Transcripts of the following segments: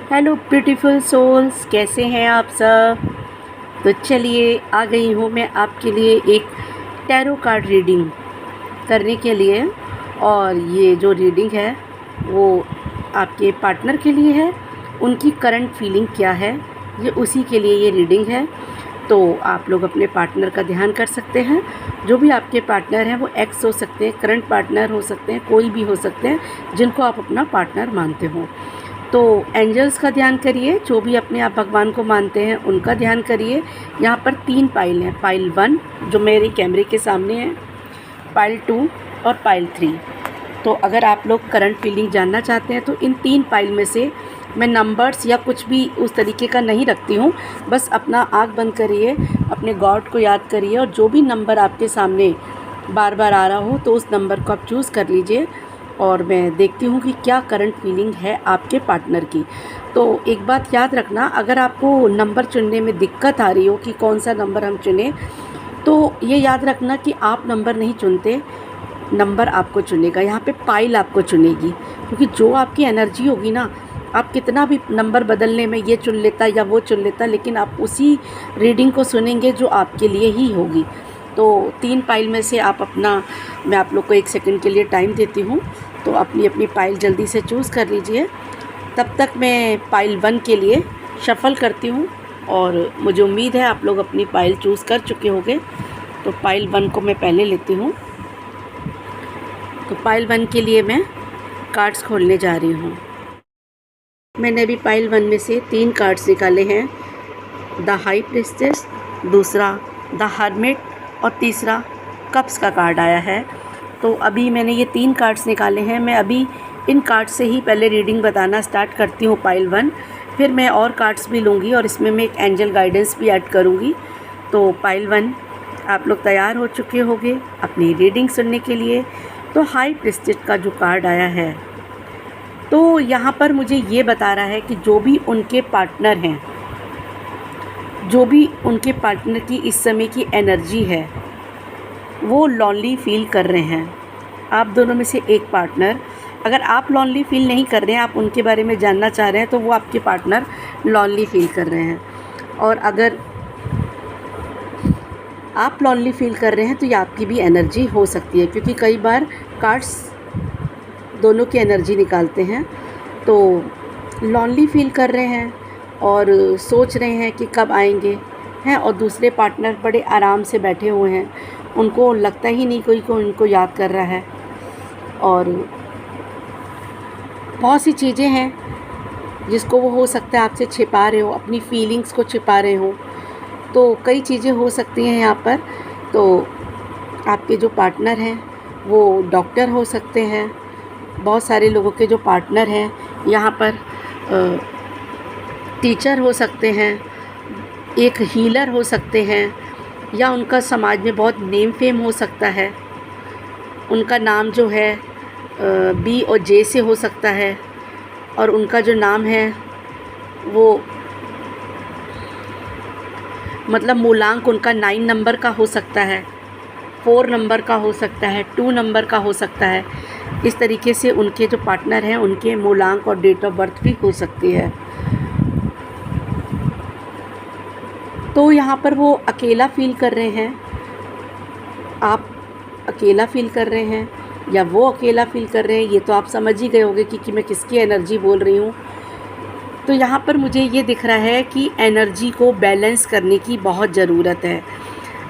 Hello beautiful souls, कैसे हैं आप सब। तो चलिए आ गई हूँ मैं आपके लिए एक टैरो कार्ड रीडिंग करने के लिए। और ये जो रीडिंग है वो आपके पार्टनर के लिए है। उनकी करंट फीलिंग क्या है, ये उसी के लिए ये रीडिंग है। तो आप लोग अपने पार्टनर का ध्यान कर सकते हैं। जो भी आपके पार्टनर हैं वो एक्स हो सकते हैं, करंट पार्टनर हो सकते हैं, कोई भी हो सकते हैं जिनको आप अपना पार्टनर मानते हो। तो एंजल्स का ध्यान करिए, जो भी अपने आप भगवान को मानते हैं उनका ध्यान करिए। यहाँ पर 3 पाइल हैं, पाइल 1 जो मेरे कैमरे के सामने है, पाइल 2 और पाइल 3। तो अगर आप लोग करंट फीलिंग जानना चाहते हैं तो इन 3 पाइल में से मैं नंबर्स या कुछ भी उस तरीके का नहीं रखती हूँ। बस अपना आँख बंद करिए, अपने गॉड को याद करिए और जो भी नंबर आपके सामने बार बार आ रहा हो तो उस नंबर को आप चूज़ कर लीजिए। और मैं देखती हूँ कि क्या करंट फीलिंग है आपके पार्टनर की। तो एक बात याद रखना, अगर आपको नंबर चुनने में दिक्कत आ रही हो कि कौन सा नंबर हम चुनें, तो ये याद रखना कि आप नंबर नहीं चुनते, नंबर आपको चुनेगा। यहाँ पे पाइल आपको चुनेगी, क्योंकि जो आपकी एनर्जी होगी ना, आप कितना भी नंबर बदलने में ये चुन लेता या वो चुन लेता, लेकिन आप उसी रीडिंग को सुनेंगे जो आपके लिए ही होगी। तो 3 पाइल में से आप अपना, मैं आप लोग को 1 सेकंड के लिए टाइम देती हूँ, तो अपनी अपनी पाइल जल्दी से चूज़ कर लीजिए। तब तक मैं पाइल 1 के लिए शफ़ल करती हूँ और मुझे उम्मीद है आप लोग अपनी पाइल चूज़ कर चुके होंगे। तो पाइल 1 को मैं पहले लेती हूँ। तो पाइल 1 के लिए मैं कार्ड्स खोलने जा रही हूँ। मैंने अभी पाइल 1 में से 3 कार्ड्स निकाले हैं। द हाई प्रीस्टेस, दूसरा द हर्मिट और तीसरा कप्स का कार्ड आया है। तो अभी मैंने ये 3 कार्ड्स निकाले हैं। मैं अभी इन कार्ड्स से ही पहले रीडिंग बताना स्टार्ट करती हूँ पाइल 1, फिर मैं और कार्ड्स भी लूँगी और इसमें मैं एक एंजल गाइडेंस भी ऐड करूँगी। तो पाइल 1 आप लोग तैयार हो चुके होंगे अपनी रीडिंग सुनने के लिए। तो हाई प्रीस्टेस का जो कार्ड आया है, तो यहाँ पर मुझे ये बता रहा है कि जो भी उनके पार्टनर हैं, जो भी उनके पार्टनर की इस समय की एनर्जी है, वो लॉन्ली फील कर रहे हैं। आप दोनों में से एक पार्टनर, अगर आप लॉन्ली फील नहीं कर रहे हैं, आप उनके बारे में जानना चाह रहे हैं, तो वो आपके पार्टनर लॉन्ली फील कर रहे हैं। और अगर आप लॉन्ली फील कर रहे हैं तो ये आपकी भी एनर्जी हो सकती है, क्योंकि कई बार कार्ड्स दोनों की एनर्जी निकालते हैं। तो लॉन्ली फील कर रहे हैं और सोच रहे हैं कि कब आएंगे हैं, और दूसरे पार्टनर बड़े आराम से बैठे हुए हैं, उनको लगता ही नहीं कोई को उनको याद कर रहा है। और बहुत सी चीज़ें हैं जिसको वो हो सकता है आपसे छिपा रहे हो, अपनी फीलिंग्स को छिपा रहे हो। तो कई चीज़ें हो सकती हैं यहाँ पर। तो आपके जो पार्टनर हैं वो डॉक्टर हो सकते हैं। बहुत सारे लोगों के जो पार्टनर हैं यहाँ पर टीचर हो सकते हैं, एक हीलर हो सकते हैं, या उनका समाज में बहुत नेम फेम हो सकता है। उनका नाम जो है बी और जे से हो सकता है, और उनका जो नाम है वो मतलब मूलांक उनका 9 नंबर का हो सकता है, 4 नंबर का हो सकता है, 2 नंबर का हो सकता है। इस तरीके से उनके जो पार्टनर हैं उनके मूलांक और डेट ऑफ बर्थ भी हो सकती है। तो यहाँ पर वो अकेला फ़ील कर रहे हैं, आप अकेला फ़ील कर रहे हैं या वो अकेला फ़ील कर रहे हैं, ये तो आप समझ ही गए होंगे कि मैं किसकी एनर्जी बोल रही हूँ। तो यहाँ पर मुझे ये दिख रहा है कि एनर्जी को बैलेंस करने की बहुत ज़रूरत है।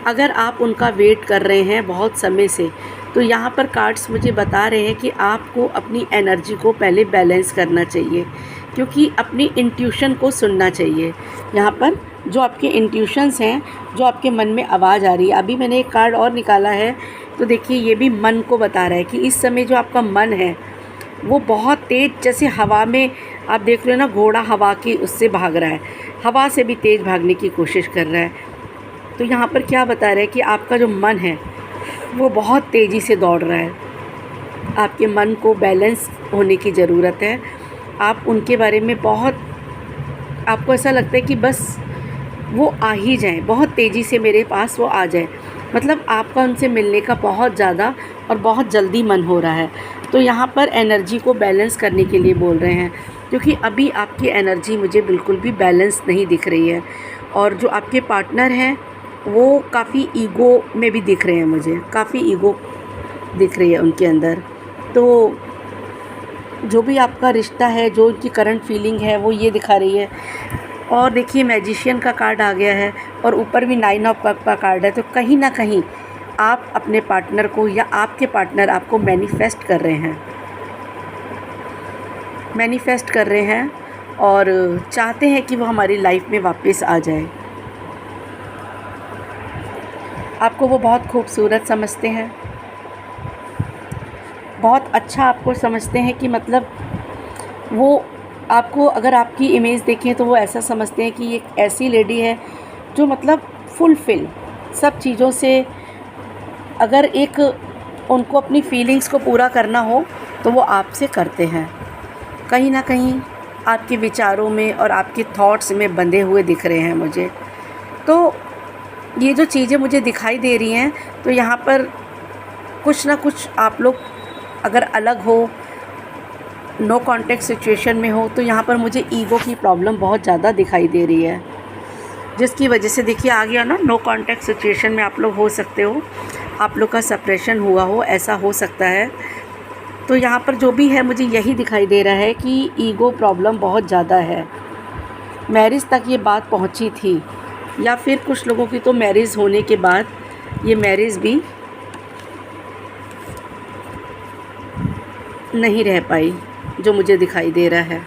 अगर आप उनका वेट कर रहे हैं बहुत समय से, तो यहाँ पर कार्ड्स मुझे बता रहे हैं कि आपको अपनी एनर्जी को पहले बैलेंस करना चाहिए, क्योंकि अपनी इंट्यूशन को सुनना चाहिए। यहाँ पर जो आपके इंट्यूशंस हैं, जो आपके मन में आवाज़ आ रही है। अभी मैंने एक कार्ड और निकाला है, तो देखिए ये भी मन को बता रहा है कि इस समय जो आपका मन है वो बहुत तेज़, जैसे हवा में आप देख लो ना, घोड़ा हवा की उससे भाग रहा है, हवा से भी तेज़ भागने की कोशिश कर रहा है। तो यहाँ पर क्या बता रहा है कि आपका जो मन है वो बहुत तेज़ी से दौड़ रहा है। आपके मन को बैलेंस होने की ज़रूरत है। आप उनके बारे में बहुत, आपको ऐसा लगता है कि बस वो आ ही जाए, बहुत तेज़ी से मेरे पास वो आ जाए, मतलब आपका उनसे मिलने का बहुत ज़्यादा और बहुत जल्दी मन हो रहा है। तो यहाँ पर एनर्जी को बैलेंस करने के लिए बोल रहे हैं, क्योंकि अभी आपकी एनर्जी मुझे बिल्कुल भी बैलेंस नहीं दिख रही है। और जो आपके पार्टनर हैं वो काफ़ी ईगो में भी दिख रहे हैं, मुझे काफ़ी ईगो दिख रही है उनके अंदर। तो जो भी आपका रिश्ता है, जो उनकी करंट फीलिंग है, वो ये दिखा रही है। और देखिए मैजिशियन का कार्ड आ गया है और ऊपर भी 9 ऑफ कप का कार्ड है। तो कहीं ना कहीं आप अपने पार्टनर को या आपके पार्टनर आपको मैनिफेस्ट कर रहे हैं, मैनिफेस्ट कर रहे हैं और चाहते हैं कि वो हमारी लाइफ में वापस आ जाए। आपको वो बहुत खूबसूरत समझते हैं, बहुत अच्छा आपको समझते हैं, कि मतलब वो आपको, अगर आपकी इमेज देखें तो वो ऐसा समझते हैं कि ये एक ऐसी लेडी है जो मतलब फुलफ़िल सब चीज़ों से, अगर एक उनको अपनी फीलिंग्स को पूरा करना हो तो वो आपसे करते हैं। कहीं ना कहीं आपके विचारों में और आपके थॉट्स में बंधे हुए दिख रहे हैं मुझे। तो ये जो चीज़ें मुझे दिखाई दे रही हैं, तो यहाँ पर कुछ ना कुछ आप लोग अगर अलग हो, नो कॉन्टेक्ट सिचुएशन में हो, तो यहाँ पर मुझे ईगो की प्रॉब्लम बहुत ज़्यादा दिखाई दे रही है, जिसकी वजह से देखिए आ गया ना, नो कॉन्टेक्ट सिचुएशन में आप लोग हो सकते हो, आप लोग का सेपरेशन हुआ हो, ऐसा हो सकता है। तो यहाँ पर जो भी है मुझे यही दिखाई दे रहा है कि ईगो प्रॉब्लम बहुत ज़्यादा है। मैरिज तक ये बात पहुँची थी, या फिर कुछ लोगों की तो मैरिज होने के बाद ये मैरिज भी नहीं रह पाई, जो मुझे दिखाई दे रहा है।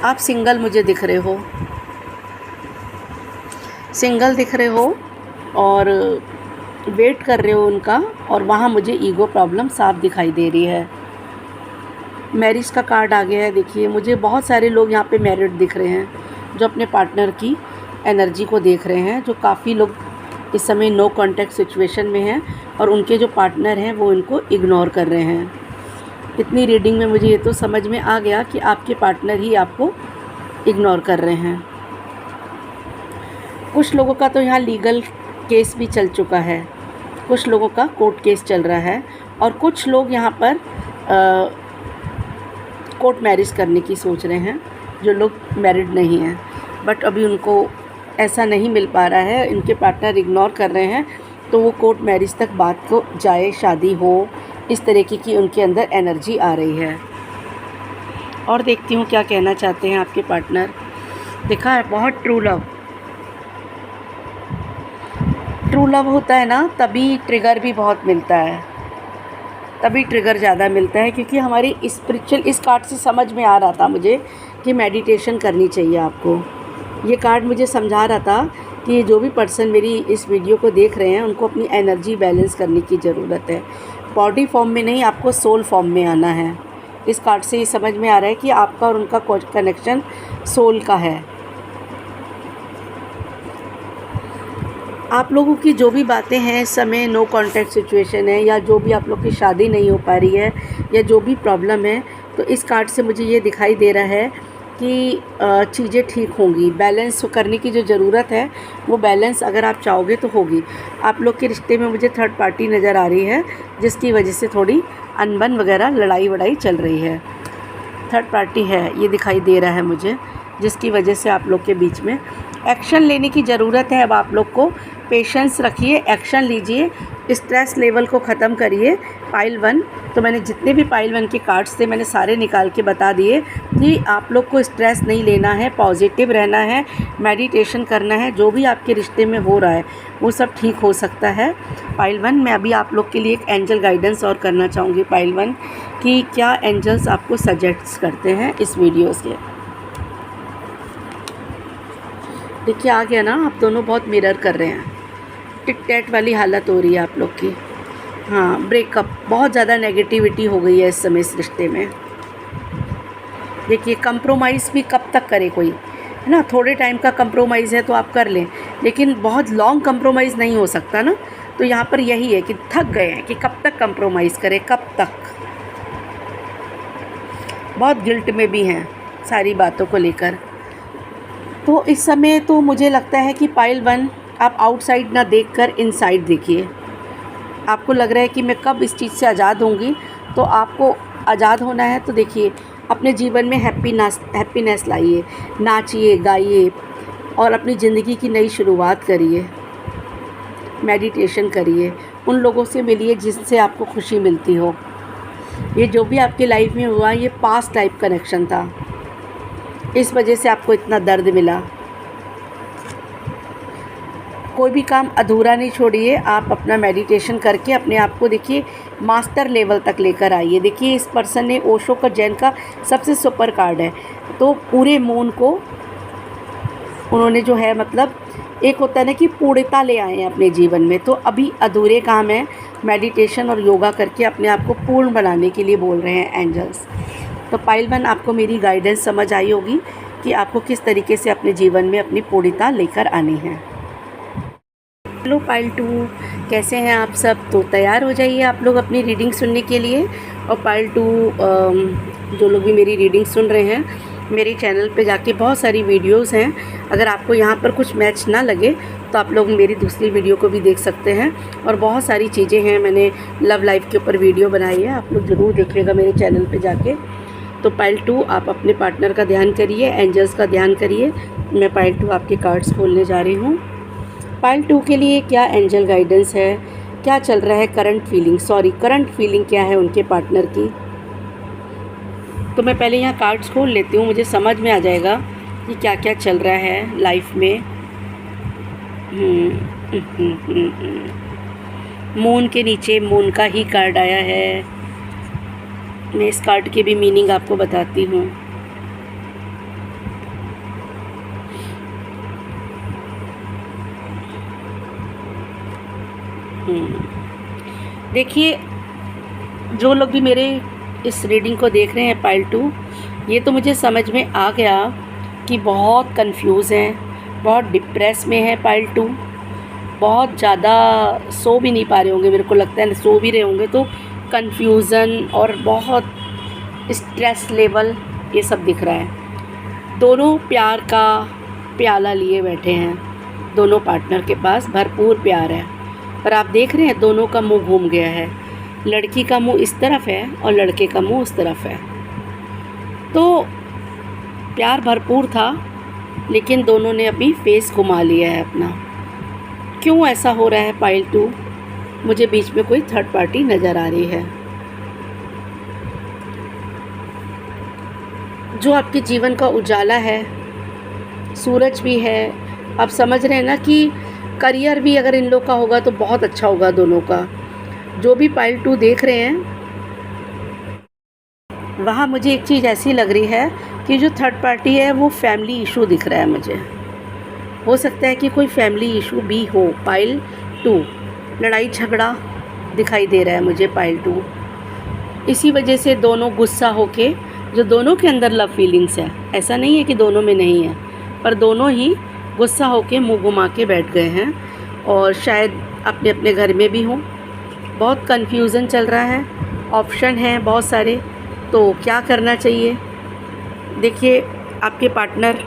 आप सिंगल मुझे दिख रहे हो, सिंगल दिख रहे हो और वेट कर रहे हो उनका, और वहाँ मुझे ईगो प्रॉब्लम साफ दिखाई दे रही है। मैरिज का कार्ड आ गया है। देखिए मुझे बहुत सारे लोग यहाँ पे मैरिड दिख रहे हैं, जो अपने पार्टनर की एनर्जी को देख रहे हैं, जो काफ़ी लोग इस समय नो कॉन्टैक्ट सिचुएशन में हैं और उनके जो पार्टनर हैं वो इनको इग्नोर कर रहे हैं। इतनी रीडिंग में मुझे ये तो समझ में आ गया कि आपके पार्टनर ही आपको इग्नोर कर रहे हैं। कुछ लोगों का तो यहाँ लीगल केस भी चल चुका है, कुछ लोगों का कोर्ट केस चल रहा है, और कुछ लोग यहाँ पर कोर्ट मैरिज करने की सोच रहे हैं, जो लोग मैरिड नहीं हैं, बट अभी उनको ऐसा नहीं मिल पा रहा है, इनके पार्टनर इग्नोर कर रहे हैं, तो वो कोर्ट मैरिज तक बात को जाए, शादी हो, इस तरीके की उनके अंदर एनर्जी आ रही है। और देखती हूँ क्या कहना चाहते हैं आपके पार्टनर। देखा है बहुत ट्रू लव, ट्रू लव होता है ना, तभी ट्रिगर भी बहुत मिलता है, तभी ट्रिगर ज़्यादा मिलता है, क्योंकि हमारी स्पिरिचुअल, इस कार्ड से समझ में आ रहा था मुझे कि मेडिटेशन करनी चाहिए आपको। ये कार्ड मुझे समझा रहा था कि जो भी पर्सन मेरी इस वीडियो को देख रहे हैं उनको अपनी एनर्जी बैलेंस करने की ज़रूरत है। बॉडी फॉर्म में नहीं, आपको सोल फॉर्म में आना है। इस कार्ड से ये समझ में आ रहा है कि आपका और उनका कनेक्शन सोल का है। आप लोगों की जो भी बातें हैं इस समय, नो कॉन्टैक्ट सिचुएशन है, या जो भी आप लोग की शादी नहीं हो पा रही है, या जो भी प्रॉब्लम है, तो इस कार्ड से मुझे ये दिखाई दे रहा है कि चीज़ें ठीक होंगी। बैलेंस करने की जो ज़रूरत है वो बैलेंस अगर आप चाहोगे तो होगी। आप लोग के रिश्ते में मुझे थर्ड पार्टी नज़र आ रही है, जिसकी वजह से थोड़ी अनबन वगैरह, लड़ाई वड़ाई चल रही है। थर्ड पार्टी है ये दिखाई दे रहा है मुझे, जिसकी वजह से आप लोग के बीच में एक्शन लेने की ज़रूरत है। अब आप लोग को पेशेंस रखिए, एक्शन लीजिए, स्ट्रेस लेवल को ख़त्म करिए। पाइल 1, तो मैंने जितने भी पाइल 1 के कार्ड्स थे मैंने सारे निकाल के बता दिए कि आप लोग को स्ट्रेस नहीं लेना है, पॉजिटिव रहना है, मेडिटेशन करना है। जो भी आपके रिश्ते में हो रहा है वो सब ठीक हो सकता है। पाइल 1, मैं अभी आप लोग के लिए एक एंजल गाइडेंस और करना चाहूँगी पाइल 1 कि क्या एंजल्स आपको सजेस्ट करते हैं इस वीडियो से। देखिए आ गया ना, आप दोनों बहुत मिरर कर रहे हैं, टिक टैट वाली हालत हो रही है आप लोग की। हाँ, ब्रेकअप, बहुत ज़्यादा नेगेटिविटी हो गई है इस समय इस रिश्ते में। देखिए कंप्रोमाइज़ भी कब तक करे कोई, है ना। थोड़े टाइम का कंप्रोमाइज़ है तो आप कर लें, लेकिन बहुत लॉन्ग कंप्रोमाइज़ नहीं हो सकता ना। तो यहाँ पर यही है कि थक गए हैं कि कब तक कंप्रोमाइज़ करें, कब तक। बहुत गिल्ट में भी हैं सारी बातों को लेकर। तो इस समय तो मुझे लगता है कि पाइल 1 आप आउटसाइड ना देखकर इनसाइड देखिए। आपको लग रहा है कि मैं कब इस चीज़ से आज़ाद होंगी, तो आपको आज़ाद होना है तो देखिए अपने जीवन में हैप्पीनेस लाइए, नाचिए, गाइए और अपनी ज़िंदगी की नई शुरुआत करिए। मेडिटेशन करिए, उन लोगों से मिलिए जिनसे आपको खुशी मिलती हो। ये जो भी आपकी लाइफ में हुआ ये पास्ट लाइफ कनेक्शन था, इस वजह से आपको इतना दर्द मिला। कोई भी काम अधूरा नहीं छोड़िए। आप अपना मेडिटेशन करके अपने आप को देखिए मास्टर लेवल तक लेकर आइए। देखिए इस पर्सन ने ओशो का जैन का सबसे सुपर कार्ड है, तो पूरे मून को उन्होंने जो है मतलब एक होता है ना कि पूर्णता ले आए हैं अपने जीवन में। तो अभी अधूरे काम है, मेडिटेशन और योगा करके अपने आप को पूर्ण बनाने के लिए बोल रहे हैं एंजल्स। तो पाइल 1 आपको मेरी गाइडेंस समझ आई होगी कि आपको किस तरीके से अपने जीवन में अपनी पूर्णता लेकर आनी है। हेलो पाइल 2, कैसे हैं आप सब? तो तैयार हो जाइए आप लोग अपनी रीडिंग सुनने के लिए। और पाइल 2 जो लोग भी मेरी रीडिंग सुन रहे हैं, मेरे चैनल पे जाके बहुत सारी वीडियोस हैं। अगर आपको यहाँ पर कुछ मैच ना लगे तो आप लोग मेरी दूसरी वीडियो को भी देख सकते हैं। और बहुत सारी चीज़ें हैं, मैंने लव लाइफ के ऊपर वीडियो बनाई है, आप लोग ज़रूर देखिएगा मेरे चैनल पे जाके। तो पाइल 2 आप अपने पार्टनर का ध्यान करिए, एंजल्स का ध्यान करिए। मैं पाइल 2 आपके कार्ड्स खोलने जा रही हूँ। पाइल 2 के लिए क्या एंजल गाइडेंस है, क्या चल रहा है करंट फीलिंग क्या है उनके पार्टनर की। तो मैं पहले यहाँ कार्ड्स खोल लेती हूँ, मुझे समझ में आ जाएगा कि क्या क्या चल रहा है लाइफ में। मून के नीचे मून का ही कार्ड आया है। मैं इस कार्ड के भी मीनिंग आपको बताती हूँ। देखिए जो लोग भी मेरे इस रीडिंग को देख रहे हैं पाइल 2, ये तो मुझे समझ में आ गया कि बहुत कंफ्यूज हैं, बहुत डिप्रेस में है पाइल 2, बहुत ज़्यादा सो भी नहीं पा रहे होंगे, मेरे को लगता है सो भी रहे होंगे तो कंफ्यूज़न और बहुत स्ट्रेस लेवल ये सब दिख रहा है। दोनों प्यार का प्याला लिए बैठे हैं, दोनों पार्टनर के पास भरपूर प्यार है, पर आप देख रहे हैं दोनों का मुंह घूम गया है। लड़की का मुंह इस तरफ है और लड़के का मुंह उस तरफ है। तो प्यार भरपूर था, लेकिन दोनों ने अभी फेस घुमा लिया है अपना। क्यों ऐसा हो रहा है पाइल 2? मुझे बीच में कोई थर्ड पार्टी नज़र आ रही है। जो आपके जीवन का उजाला है, सूरज भी है। आप समझ रहे हैं ना कि करियर भी अगर इन लोग का होगा तो बहुत अच्छा होगा दोनों का। जो भी पाइल 2 देख रहे हैं, वहाँ मुझे एक चीज़ ऐसी लग रही है कि जो थर्ड पार्टी है वो फैमिली इशू दिख रहा है मुझे। हो सकता है कि कोई फैमिली इशू भी हो। पाइल 2 लड़ाई झगड़ा दिखाई दे रहा है मुझे पाइल 2। इसी वजह से दोनों गुस्सा होके, जो दोनों के अंदर लव फीलिंग्स है, ऐसा नहीं है कि दोनों में नहीं है, पर दोनों ही गुस्सा होके मुंह घुमा के बैठ गए हैं और शायद अपने अपने घर में भी हों। बहुत कन्फ्यूज़न चल रहा है, ऑप्शन हैं बहुत सारे, तो क्या करना चाहिए। देखिए आपके पार्टनर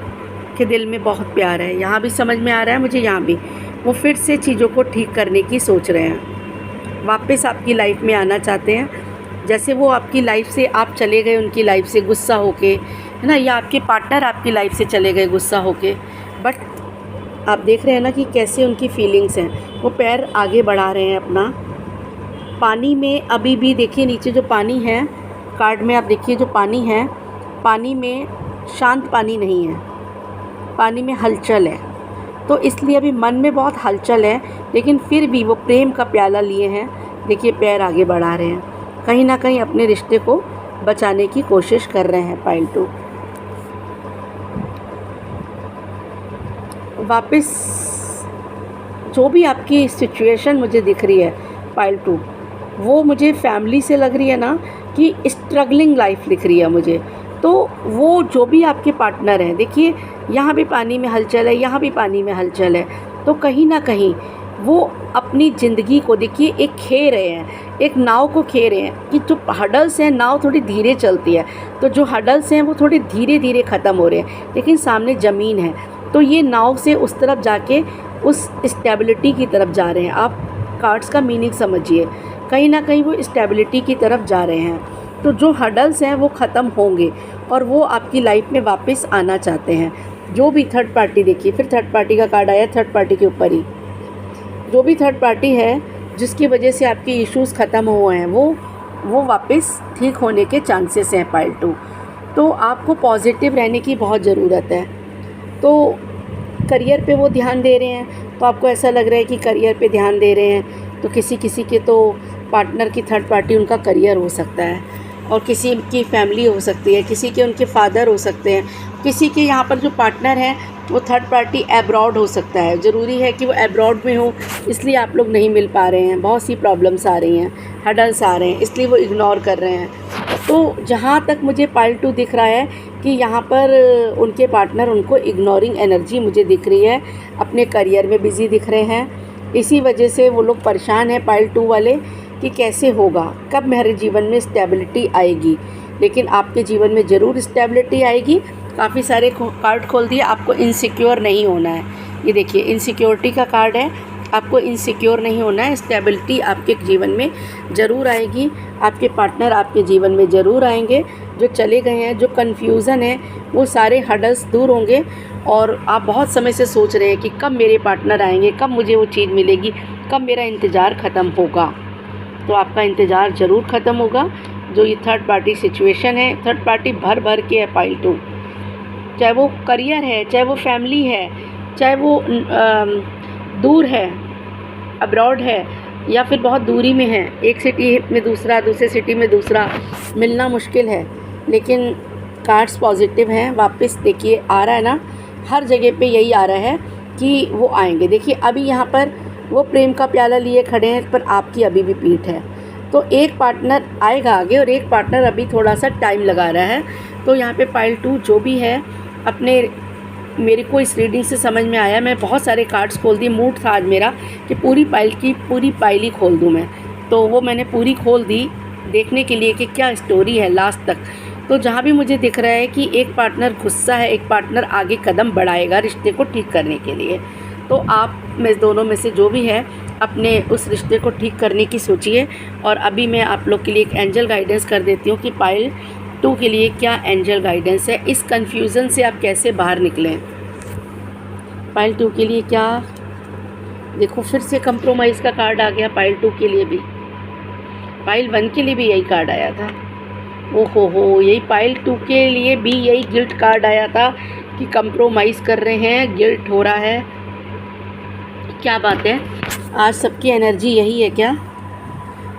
के दिल में बहुत प्यार है, यहाँ भी समझ में आ रहा है मुझे, यहाँ भी वो फिर से चीज़ों को ठीक करने की सोच रहे हैं, वापस आपकी लाइफ में आना चाहते हैं। जैसे वो आपकी लाइफ से आप चले गए उनकी लाइफ से गुस्सा होके, है ना, या आपके पार्टनर आपकी लाइफ से चले गए गुस्सा होके, बट आप देख रहे हैं ना कि कैसे उनकी फीलिंग्स हैं। वो पैर आगे बढ़ा रहे हैं अपना। पानी में अभी भी देखिए नीचे जो पानी है कार्ड में, आप देखिए जो पानी है, पानी में शांत पानी नहीं है, पानी में हलचल है। तो इसलिए अभी मन में बहुत हलचल है, लेकिन फिर भी वो प्रेम का प्याला लिए हैं। देखिए पैर आगे बढ़ा रहे हैं, कहीं ना कहीं अपने रिश्ते को बचाने की कोशिश कर रहे हैं पाइल 2। वापस जो भी आपकी सिचुएशन मुझे दिख रही है पाइल 2, वो मुझे फैमिली से लग रही है ना कि स्ट्रगलिंग लाइफ दिख रही है मुझे। तो वो जो भी आपके पार्टनर हैं, देखिए यहाँ भी पानी में हलचल है, यहाँ भी पानी में हलचल है, तो कहीं ना कहीं वो अपनी ज़िंदगी को देखिए एक खे रहे हैं, एक नाव को खे रहे हैं कि जो हडल्स हैं, नाव थोड़ी धीरे चलती है, तो जो हडल्स हैं वो थोड़ी धीरे धीरे ख़त्म हो रहे हैं, लेकिन सामने ज़मीन है। तो ये नाव से उस तरफ जाके उस स्टेबिलिटी की तरफ जा रहे हैं। आप कार्ड्स का मीनिंग समझिए, कहीं ना कहीं वो स्टेबिलिटी की तरफ जा रहे हैं। तो जो हर्डल्स हैं वो ख़त्म होंगे और वो आपकी लाइफ में वापस आना चाहते हैं। जो भी थर्ड पार्टी, देखिए फिर थर्ड पार्टी का कार्ड आया, थर्ड पार्टी के ऊपर ही, जो भी थर्ड पार्टी है जिसकी वजह से आपके इश्यूज़ ख़त्म हुए हैं वो वापस ठीक होने के चांसेस हैं पाइल 2। तो आपको पॉजिटिव रहने की बहुत ज़रूरत है। तो करियर पे वो ध्यान दे रहे हैं, तो आपको ऐसा लग रहा है कि करियर पे ध्यान दे रहे हैं, तो किसी किसी के तो पार्टनर की थर्ड पार्टी उनका करियर हो सकता है, और किसी की फैमिली हो सकती है, किसी के उनके फादर हो सकते हैं, किसी के यहाँ पर जो पार्टनर है वो थर्ड पार्टी एब्रॉड हो सकता है। ज़रूरी है कि वो एब्रॉड में हो, इसलिए आप लोग नहीं मिल पा रहे हैं, बहुत सी प्रॉब्लम्स आ रही हैं, हर्डल्स आ रहे हैं, इसलिए वो इग्नोर कर रहे हैं। तो जहाँ तक मुझे पाइल 2 दिख रहा है कि यहाँ पर उनके पार्टनर उनको इग्नोरिंग एनर्जी मुझे दिख रही है, अपने करियर में बिज़ी दिख रहे हैं। इसी वजह से वो लोग परेशान हैं पाइल 2 वाले कि कैसे होगा, कब मेरे जीवन में स्टेबिलिटी आएगी। लेकिन आपके जीवन में ज़रूर स्टेबिलिटी आएगी। काफ़ी सारे कार्ड खोल दिए, आपको इनसिक्योर नहीं होना है। ये देखिए इनसिक्योरिटी का कार्ड है, आपको इनसिक्योर नहीं होना है। स्टेबिलिटी आपके जीवन में ज़रूर आएगी, आपके पार्टनर आपके जीवन में ज़रूर आएंगे। जो चले गए हैं, जो कन्फ्यूज़न है, वो सारे हर्डल्स दूर होंगे। और आप बहुत समय से सोच रहे हैं कि कब मेरे पार्टनर आएंगे, कब मुझे वो चीज़ मिलेगी, कब मेरा इंतज़ार ख़त्म होगा। तो आपका इंतज़ार ज़रूर ख़त्म होगा। जो ये थर्ड पार्टी सिचुएशन है, थर्ड पार्टी भर भर के है पाइल 2, चाहे वो करियर है, चाहे वो फैमिली है, चाहे वो दूर है, अब्रॉड है, या फिर बहुत दूरी में है, एक सिटी में दूसरा, दूसरे सिटी में दूसरा, मिलना मुश्किल है। लेकिन कार्ड्स पॉजिटिव हैं। वापस देखिए आ रहा है ना, हर जगह पे यही आ रहा है कि वो आएंगे। देखिए अभी यहाँ पर वो प्रेम का प्याला लिए खड़े हैं, पर आपकी अभी भी पीठ है। तो एक पार्टनर आएगा आगे और एक पार्टनर अभी थोड़ा सा टाइम लगा रहा है। तो यहाँ पे पाइल 2 जो भी है अपने, मेरे को इस रीडिंग से समझ में आया, मैं बहुत सारे कार्ड्स खोल दिए। मूड था आज मेरा कि पूरी पाइल ही खोल दूँ मैं, तो वो मैंने पूरी खोल दी देखने के लिए कि क्या स्टोरी है लास्ट तक। तो जहाँ भी मुझे दिख रहा है कि एक पार्टनर गुस्सा है, एक पार्टनर आगे कदम बढ़ाएगा रिश्ते को ठीक करने के लिए। तो आप में दोनों में से जो भी है अपने उस रिश्ते को ठीक करने की सोचिए। और अभी मैं आप लोग के लिए एक एंजल गाइडेंस कर देती हूँ कि पाइल 2 के लिए क्या एंजल गाइडेंस है, इस कन्फ्यूज़न से आप कैसे बाहर निकलें। पाइल 2 के लिए क्या, देखो फिर से कंप्रोमाइज़ का कार्ड आ गया पाइल 2 के लिए भी। पाइल 1 के लिए भी यही कार्ड आया था, ओहो यही पाइल 2 के लिए भी यही गिल्ट कार्ड आया था कि कंप्रोमाइज़ कर रहे हैं, गिल्ट हो रहा है। क्या बात है, आज सबकी एनर्जी यही है क्या?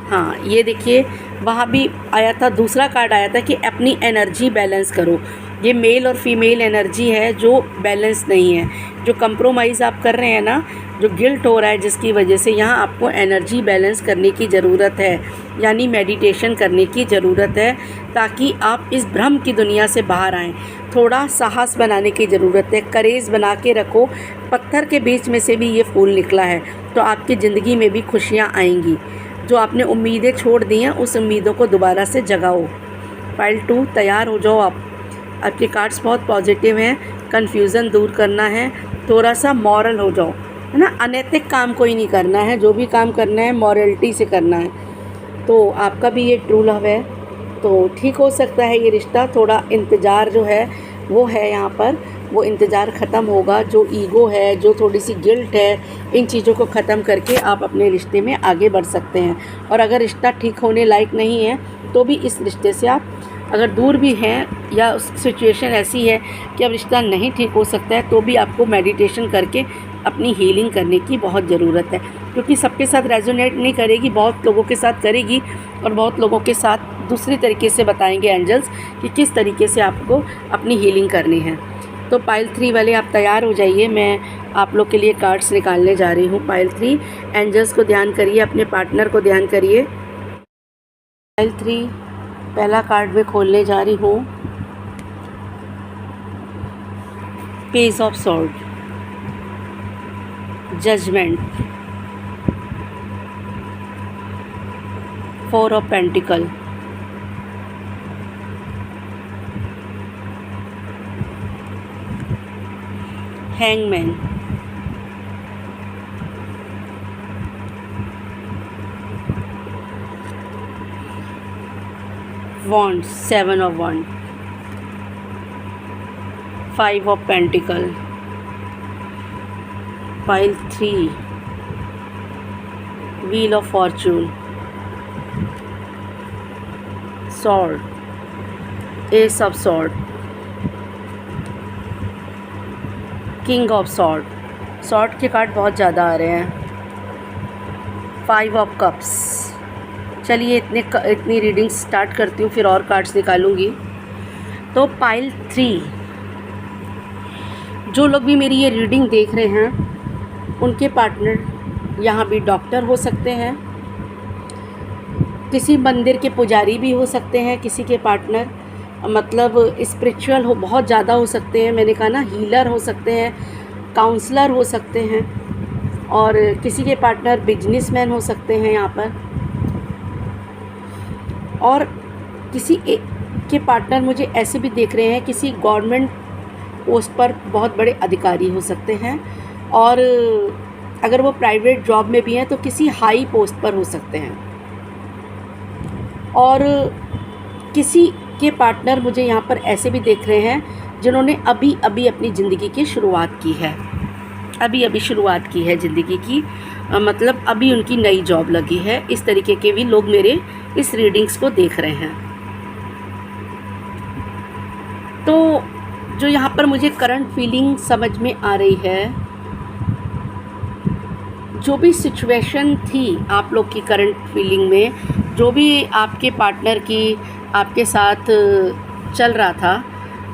हाँ ये देखिए वहाँ भी आया था, दूसरा कार्ड आया था कि अपनी एनर्जी बैलेंस करो। ये मेल और फीमेल एनर्जी है जो बैलेंस नहीं है, जो कंप्रोमाइज़ आप कर रहे हैं ना, जो गिल्ट हो रहा है जिसकी वजह से, यहाँ आपको एनर्जी बैलेंस करने की ज़रूरत है, यानी मेडिटेशन करने की ज़रूरत है ताकि आप इस भ्रम की दुनिया से बाहर आएँ। थोड़ा साहस बनाने की ज़रूरत है, करेज बना के रखो। पत्थर के बीच में से भी ये फूल निकला है, तो आपकी ज़िंदगी में भी खुशियाँ आएंगी। जो आपने उम्मीदें छोड़ दी हैं उस उम्मीदों को दोबारा से जगाओ। पाइल 2 तैयार हो जाओ आप। आपके कार्ड्स बहुत पॉजिटिव हैं, कन्फ्यूज़न दूर करना है, थोड़ा सा मॉरल हो जाओ, है ना। अनैतिक काम कोई नहीं करना है, जो भी काम करना है मॉरलिटी से करना है। तो आपका भी ये ट्रू लव है, तो ठीक हो सकता है ये रिश्ता। थोड़ा इंतज़ार जो है वो है यहाँ पर, वो इंतज़ार ख़त्म होगा। जो ईगो है, जो थोड़ी सी गिल्ट है, इन चीज़ों को ख़त्म करके आप अपने रिश्ते में आगे बढ़ सकते हैं। और अगर रिश्ता ठीक होने लायक नहीं है तो भी इस रिश्ते से आप अगर दूर भी हैं या सिचुएशन ऐसी है कि अब रिश्ता नहीं ठीक हो सकता है, तो भी आपको मेडिटेशन करके अपनी हीलिंग करने की बहुत ज़रूरत है। क्योंकि सबके साथ रेजोनेट नहीं करेगी, बहुत लोगों के साथ करेगी और बहुत लोगों के साथ दूसरी तरीके से बताएंगे एंजल्स कि किस तरीके से आपको अपनी हीलिंग करनी है। तो पाइल 3 वाले आप तैयार हो जाइए, मैं आप लोग के लिए कार्ड्स निकालने जा रही हूँ। पाइल 3 एंजल्स को ध्यान करिए, अपने पार्टनर को ध्यान करिए। पाइल 3 पहला कार्ड में खोलने जा रही हूँ, page of sword, judgement, 4 of pentacle, hangman, wand, 7 of wand, 5 of pentacle, pile 3, wheel of fortune, sword, ace of sword, king of sword. Sword के कार्ड बहुत ज़्यादा आ रहे हैं। 5 ऑफ कप्स। चलिए इतनी रीडिंग स्टार्ट करती हूँ, फिर और कार्ड्स निकालूंगी। तो पाइल 3, जो लोग भी मेरी ये रीडिंग देख रहे हैं उनके पार्टनर यहाँ भी डॉक्टर हो सकते हैं, किसी मंदिर के पुजारी भी हो सकते हैं, किसी के पार्टनर मतलब स्पिरिचुअल हो बहुत ज़्यादा हो सकते हैं। मैंने कहा ना, हीलर हो सकते हैं, काउंसलर हो सकते हैं, और किसी के पार्टनर बिजनेसमैन हो सकते हैं यहाँ पर, और किसी एक के पार्टनर मुझे ऐसे भी देख रहे हैं किसी गवर्नमेंट पोस्ट पर बहुत बड़े अधिकारी हो सकते हैं, और अगर वो प्राइवेट जॉब में भी हैं तो किसी हाई पोस्ट पर हो सकते हैं, और किसी के पार्टनर मुझे यहाँ पर ऐसे भी देख रहे हैं जिन्होंने अभी अभी अपनी ज़िंदगी की शुरुआत की है, अभी अभी शुरुआत की है ज़िंदगी की, मतलब अभी उनकी नई जॉब लगी है। इस तरीके के भी लोग मेरे इस रीडिंग्स को देख रहे हैं। तो जो यहाँ पर मुझे करंट फीलिंग समझ में आ रही है, जो भी सिचुएशन थी आप लोग की करंट फीलिंग में, जो भी आपके पार्टनर की आपके साथ चल रहा था,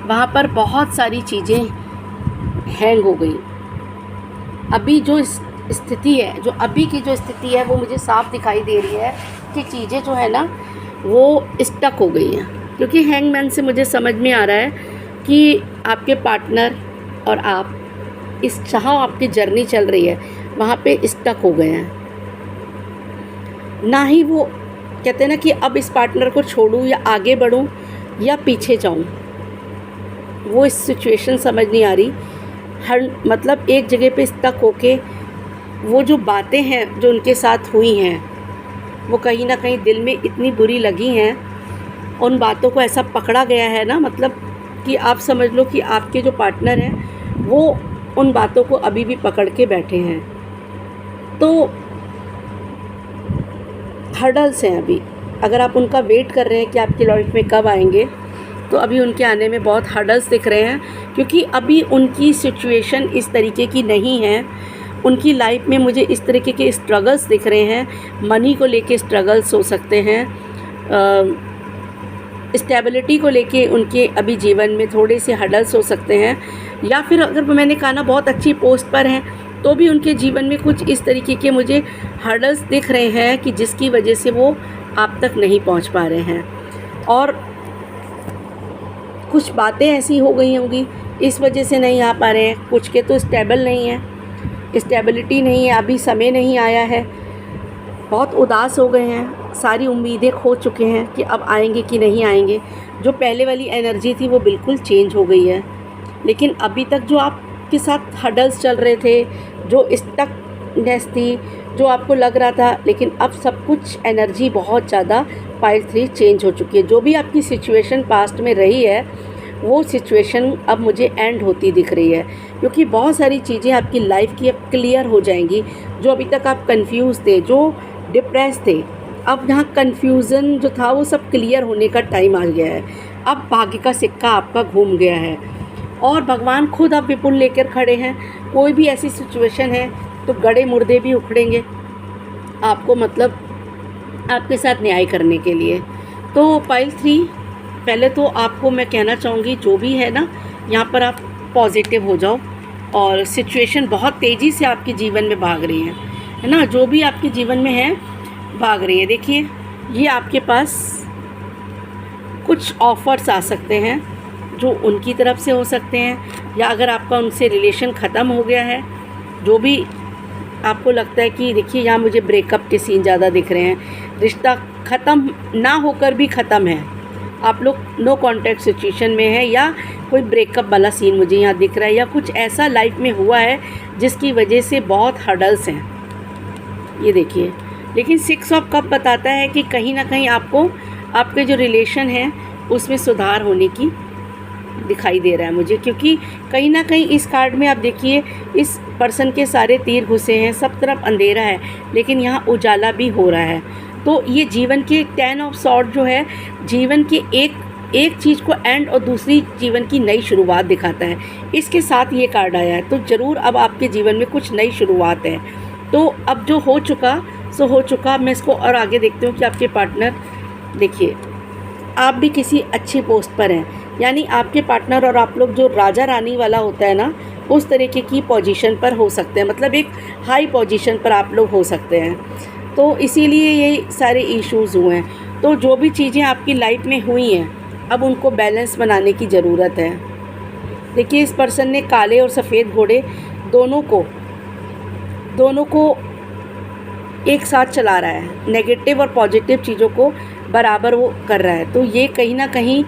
वहाँ पर बहुत सारी चीज़ें हैंग हो गई। अभी जो स्थिति है, जो अभी की जो स्थिति है, वो मुझे साफ दिखाई दे रही है कि चीज़ें जो है ना वो स्टक हो गई हैं, क्योंकि हैंगमैन से मुझे समझ में आ रहा है कि आपके पार्टनर और आप इस जहाँ आपकी जर्नी चल रही है वहाँ पे स्टक हो गए हैं। ना ही वो कहते हैं ना कि अब इस पार्टनर को छोड़ूं या आगे बढ़ूं या पीछे जाऊं, वो इस सिचुएशन समझ नहीं आ रही। हर मतलब एक जगह पे स्टक होके वो जो बातें हैं जो उनके साथ हुई हैं वो कहीं ना कहीं दिल में इतनी बुरी लगी हैं, उन बातों को ऐसा पकड़ा गया है ना, मतलब कि आप समझ लो कि आपके जो पार्टनर हैं वो उन बातों को अभी भी पकड़ के बैठे हैं। तो हर्डल्स हैं अभी, अगर आप उनका वेट कर रहे हैं कि आपकी लाइफ में कब आएंगे, तो अभी उनके आने में बहुत हर्डल्स दिख रहे हैं, क्योंकि अभी उनकी सिचुएशन इस तरीके की नहीं है। उनकी लाइफ में मुझे इस तरीके के स्ट्रगल्स दिख रहे हैं। मनी को लेके स्ट्रगल्स हो सकते हैं, स्टेबिलिटी को लेके उनके अभी जीवन में थोड़े से हर्डल्स हो सकते हैं, या फिर अगर मैंने कहा ना बहुत अच्छी पोस्ट पर हैं तो भी उनके जीवन में कुछ इस तरीके के मुझे हर्डल्स दिख रहे हैं कि जिसकी वजह से वो आप तक नहीं पहुंच पा रहे हैं, और कुछ बातें ऐसी हो गई होंगी इस वजह से नहीं आ पा रहे हैं। कुछ के तो स्टेबल नहीं है, स्टेबिलिटी नहीं है, अभी समय नहीं आया है, बहुत उदास हो गए हैं, सारी उम्मीदें खो चुके हैं कि अब आएंगे कि नहीं आएंगे। जो पहले वाली एनर्जी थी वो बिल्कुल चेंज हो गई है। लेकिन अभी तक जो आपके साथ हर्डल्स चल रहे थे, जो स्टकनेस थी, जो आपको लग रहा था, लेकिन अब सब कुछ एनर्जी बहुत ज़्यादा पाइल 3 चेंज हो चुकी है। जो भी आपकी सिचुएशन पास्ट में रही है वो सिचुएशन अब मुझे एंड होती दिख रही है, क्योंकि बहुत सारी चीज़ें आपकी लाइफ की अब क्लियर हो जाएंगी। जो अभी तक आप कंफ्यूज थे, जो डिप्रेस थे, अब यहाँ कन्फ्यूज़न जो था वो सब क्लियर होने का टाइम आ गया है। अब भाग्य का सिक्का आपका घूम गया है और भगवान खुद अब विपुल लेकर खड़े हैं। कोई भी ऐसी सिचुएशन है तो गड़े मुर्दे भी उखड़ेंगे आपको, मतलब आपके साथ न्याय करने के लिए। तो पाइल 3, पहले तो आपको मैं कहना चाहूँगी जो भी है ना, यहाँ पर आप पॉजिटिव हो जाओ, और सिचुएशन बहुत तेज़ी से आपके जीवन में भाग रही है ना, जो भी आपके जीवन में है भाग रही है। देखिए ये आपके पास कुछ ऑफ़र्स आ सकते हैं जो उनकी तरफ से हो सकते हैं, या अगर आपका उनसे रिलेशन ख़त्म हो गया है, जो भी आपको लगता है कि देखिए यहाँ मुझे ब्रेकअप के सीन ज़्यादा दिख रहे हैं, रिश्ता ख़त्म ना होकर भी ख़त्म है, आप लोग नो कॉन्टैक्ट सिचुएशन में है, या कोई ब्रेकअप वाला सीन मुझे यहाँ दिख रहा है, या कुछ ऐसा लाइफ में हुआ है जिसकी वजह से बहुत हर्डल्स हैं। ये देखिए, लेकिन 6 ऑफ कप बताता है कि कहीं ना कहीं आपको आपके जो रिलेशन है उसमें सुधार होने की दिखाई दे रहा है मुझे, क्योंकि कहीं ना कहीं इस कार्ड में आप देखिए इस पर्सन के सारे तीर घुसे हैं, सब तरफ अंधेरा है लेकिन यहाँ उजाला भी हो रहा है। तो ये जीवन के 10 ऑफ सॉर्ड जो है जीवन के एक चीज़ को एंड और दूसरी जीवन की नई शुरुआत दिखाता है। इसके साथ ये कार्ड आया है, तो ज़रूर अब आपके जीवन में कुछ नई शुरुआत है। तो अब जो हो चुका सो हो चुका। मैं इसको और आगे देखती हूँ कि आपके पार्टनर, देखिए आप भी किसी अच्छी पोस्ट पर हैं, यानी आपके पार्टनर और आप लोग जो राजा रानी वाला होता है ना, उस तरीके की पोजीशन पर हो सकते हैं, मतलब एक हाई पोजीशन पर आप लोग हो सकते हैं। तो इसीलिए ये सारे इश्यूज़ हुए हैं। तो जो भी चीज़ें आपकी लाइफ में हुई हैं अब उनको बैलेंस बनाने की ज़रूरत है। देखिए इस पर्सन ने काले और सफ़ेद घोड़े दोनों को एक साथ चला रहा है, नेगेटिव और पॉजिटिव चीज़ों को बराबर वो कर रहा है। तो ये कहीं ना कहीं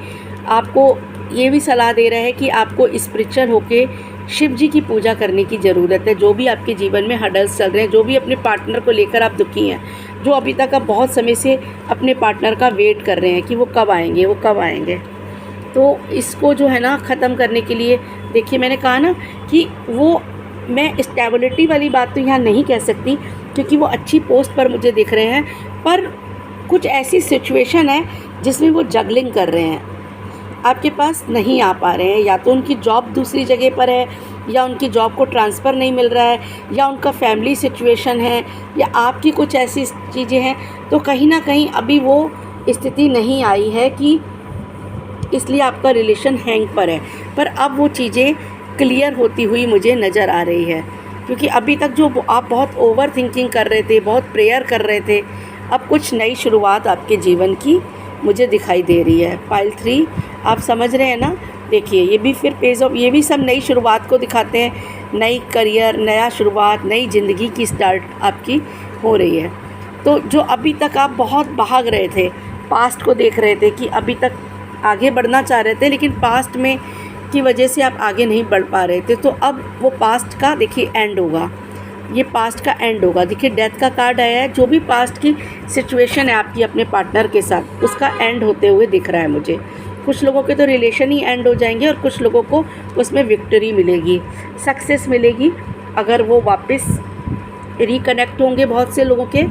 आपको ये भी सलाह दे रहा है कि आपको स्पिरिचुअल होके शिव जी की पूजा करने की ज़रूरत है। जो भी आपके जीवन में हर्डल्स चल रहे हैं, जो भी अपने पार्टनर को लेकर आप दुखी हैं, जो अभी तक आप बहुत समय से अपने पार्टनर का वेट कर रहे हैं कि वो कब आएंगे, तो इसको जो है ना ख़त्म करने के लिए, देखिए मैंने कहा ना कि वो, मैं स्टेबिलिटी वाली बात तो यहाँ नहीं कह सकती क्योंकि वो अच्छी पोस्ट पर मुझे दिख रहे हैं, पर कुछ ऐसी सिचुएशन है जिसमें वो जगलिंग कर रहे हैं, आपके पास नहीं आ पा रहे हैं। या तो उनकी जॉब दूसरी जगह पर है, या उनकी जॉब को ट्रांसफ़र नहीं मिल रहा है, या उनका फैमिली सिचुएशन है, या आपकी कुछ ऐसी चीज़ें हैं। तो कहीं ना कहीं अभी वो स्थिति नहीं आई है कि इसलिए आपका रिलेशन हैंग पर है, पर अब वो चीज़ें क्लियर होती हुई मुझे नज़र आ रही है। क्योंकि अभी तक जो आप बहुत ओवर थिंकिंग कर रहे थे, बहुत प्रेयर कर रहे थे, अब कुछ नई शुरुआत आपके जीवन की मुझे दिखाई दे रही है। पाइल 3 आप समझ रहे हैं ना, देखिए ये भी फिर पेज ऑफ, ये भी सब नई शुरुआत को दिखाते हैं। नई करियर, नया शुरुआत, नई ज़िंदगी की स्टार्ट आपकी हो रही है। तो जो अभी तक आप बहुत भाग रहे थे, पास्ट को देख रहे थे कि अभी तक आगे बढ़ना चाह रहे थे लेकिन पास्ट में की वजह से आप आगे नहीं बढ़ पा रहे थे, तो अब वो पास्ट का देखिए एंड होगा, ये पास्ट का एंड होगा। देखिए डेथ का कार्ड आया है, जो भी पास्ट की सिचुएशन है आपकी अपने पार्टनर के साथ, उसका एंड होते हुए दिख रहा है मुझे। कुछ लोगों के तो रिलेशन ही एंड हो जाएंगे और कुछ लोगों को उसमें विक्ट्री मिलेगी, सक्सेस मिलेगी, अगर वो वापस रिकनेक्ट होंगे। बहुत से लोगों के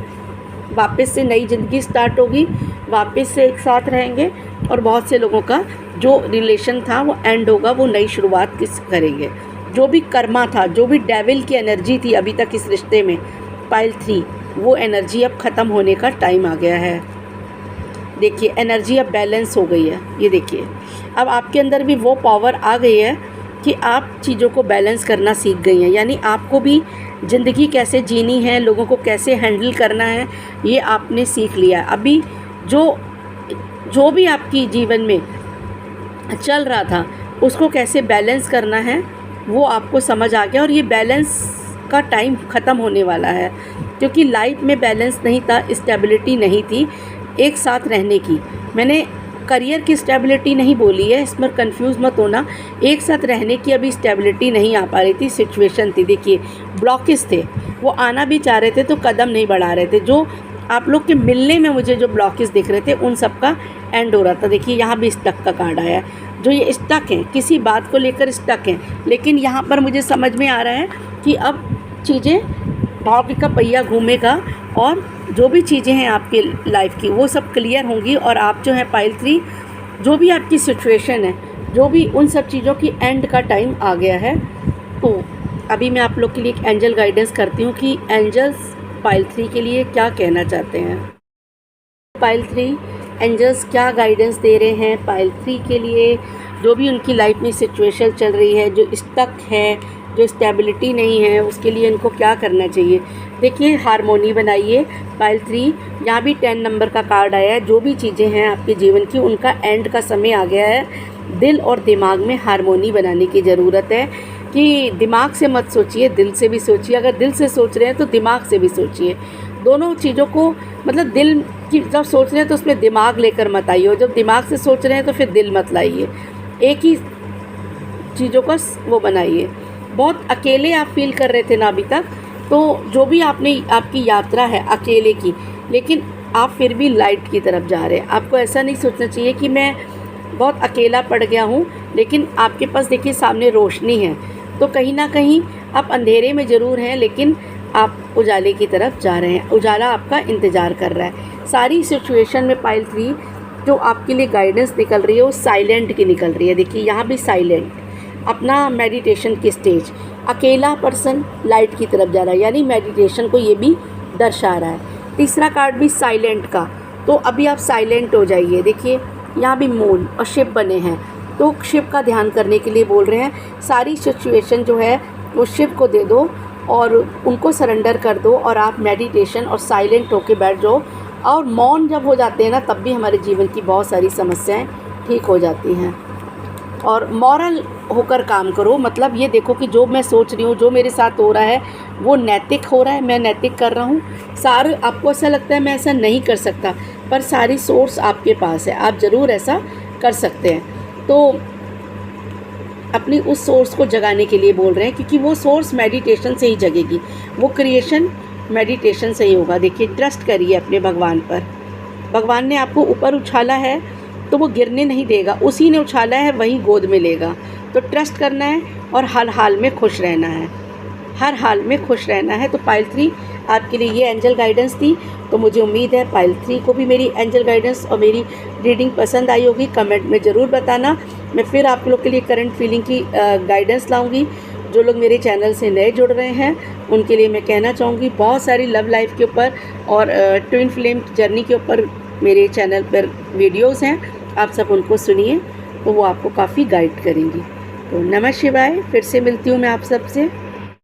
वापस से नई ज़िंदगी स्टार्ट होगी, वापस से एक साथ रहेंगे, और बहुत से लोगों का जो रिलेशन था वो एंड होगा, वो नई शुरुआत किस करेंगे। जो भी कर्मा था, जो भी डेविल की एनर्जी थी अभी तक इस रिश्ते में, पाइल 3, वो एनर्जी अब ख़त्म होने का टाइम आ गया है। देखिए एनर्जी अब बैलेंस हो गई है। ये देखिए अब आपके अंदर भी वो पावर आ गई है कि आप चीज़ों को बैलेंस करना सीख गई हैं, यानी आपको भी ज़िंदगी कैसे जीनी है, लोगों को कैसे हैंडल करना है, ये आपने सीख लिया। अभी जो भी आपकी जीवन में चल रहा था उसको कैसे बैलेंस करना है वो आपको समझ आ गया, और ये बैलेंस का टाइम ख़त्म होने वाला है। क्योंकि लाइफ में बैलेंस नहीं था, स्टेबिलिटी नहीं थी एक साथ रहने की। मैंने करियर की स्टेबिलिटी नहीं बोली है, इसमें कंफ्यूज मत होना। एक साथ रहने की अभी स्टेबिलिटी नहीं आ पा रही थी, सिचुएशन थी। देखिए ब्लॉकेज थे, वो आना भी चाह रहे थे तो कदम नहीं बढ़ा रहे थे। जो आप लोग के मिलने में मुझे जो ब्लॉकेज दिख रहे थे उन सब का एंड हो रहा था। देखिए यहाँ भी स्टक का कार्ड आया है, जो ये स्टक हैं, किसी बात को लेकर स्टक हैं, लेकिन यहाँ पर मुझे समझ में आ रहा है कि अब चीज़ें, भाग्य का पहिया घूमेगा और जो भी चीज़ें हैं आपकी लाइफ की वो सब क्लियर होंगी, और आप जो है पाइल 3, जो भी आपकी सिचुएशन है, जो भी उन सब चीज़ों की एंड का टाइम आ गया है। तो अभी मैं आप लोग के लिए एक एंजल गाइडेंस करती हूँ कि एंजल्स पाइल 3 के लिए क्या कहना चाहते हैं। पाइल 3 एंजल्स क्या गाइडेंस दे रहे हैं पाइल 3 के लिए, जो भी उनकी लाइफ में सिचुएशन चल रही है, जो स्टक है, जो स्टेबिलिटी नहीं है, उसके लिए इनको क्या करना चाहिए। देखिए हारमोनी बनाइए पाइल 3, यहाँ भी 10 नंबर का कार्ड आया है। जो भी चीज़ें हैं आपके जीवन की उनका एंड का समय आ गया है। दिल और दिमाग में हारमोनी बनाने की ज़रूरत है कि दिमाग से मत सोचिए, दिल से भी सोचिए। अगर दिल से सोच रहे हैं तो दिमाग से भी सोचिए। दोनों चीज़ों को, मतलब दिल की जब सोच रहे हैं तो उसमें दिमाग लेकर मत आइए, और जब दिमाग से सोच रहे हैं तो फिर दिल मत लाइए। एक ही चीज़ों का वो बनाइए। बहुत अकेले आप फील कर रहे थे ना अभी तक, तो जो भी आपकी यात्रा है अकेले की, लेकिन आप फिर भी लाइट की तरफ जा रहे हैं। आपको ऐसा नहीं सोचना चाहिए कि मैं बहुत अकेला पड़ गया हूँ, लेकिन आपके पास देखिए सामने रोशनी है, तो कहीं ना कहीं आप अंधेरे में ज़रूर हैं, लेकिन आप उजाले की तरफ जा रहे हैं। उजाला आपका इंतज़ार कर रहा है। सारी सिचुएशन में पाइल 3 जो आपके लिए गाइडेंस निकल रही है वो साइलेंट की निकल रही है। देखिए यहाँ भी साइलेंट, अपना मेडिटेशन की स्टेज, अकेला पर्सन लाइट की तरफ जा रहा है, यानी मेडिटेशन को ये भी दर्शा रहा है। तीसरा कार्ड भी साइलेंट का, तो अभी आप साइलेंट हो जाइए। देखिए यहाँ भी मून और शिप बने हैं, तो शिप का ध्यान करने के लिए बोल रहे हैं। सारी सिचुएशन जो है वो शिप को दे दो और उनको सरेंडर कर दो, और आप मेडिटेशन और साइलेंट होके बैठ जाओ। और मौन जब हो जाते हैं ना, तब भी हमारे जीवन की बहुत सारी समस्याएं ठीक हो जाती हैं। और मॉरल होकर काम करो, मतलब ये देखो कि जो मैं सोच रही हूँ, जो मेरे साथ हो रहा है वो नैतिक हो रहा है, मैं नैतिक कर रहा हूँ। सारे आपको ऐसा लगता है मैं ऐसा नहीं कर सकता, पर सारी सोर्स आपके पास है, आप ज़रूर ऐसा कर सकते हैं। तो अपनी उस सोर्स को जगाने के लिए बोल रहे हैं, क्योंकि वो सोर्स मेडिटेशन से ही जगेगी, वो क्रिएशन मेडिटेशन से ही होगा। देखिए ट्रस्ट करिए अपने भगवान पर। भगवान ने आपको ऊपर उछाला है तो वो गिरने नहीं देगा, उसी ने उछाला है वही गोद में लेगा। तो ट्रस्ट करना है और हर हाल में खुश रहना है, हर हाल में खुश रहना है। तो पाइल 3 आपके लिए ये एंजल गाइडेंस थी। तो मुझे उम्मीद है पाइल 3 को भी मेरी एंजल गाइडेंस और मेरी रीडिंग पसंद आई होगी। कमेंट में ज़रूर बताना। मैं फिर आप लोग के लिए करंट फीलिंग की गाइडेंस लाऊंगी। जो लोग मेरे चैनल से नए जुड़ रहे हैं उनके लिए मैं कहना चाहूँगी, बहुत सारी लव लाइफ के ऊपर और ट्विन फ्लेम जर्नी के ऊपर मेरे चैनल पर वीडियोस हैं, आप सब उनको सुनिए, तो वो आपको काफ़ी गाइड करेंगी। तो नमः शिवाय, फिर से मिलती हूँ मैं आप सबसे।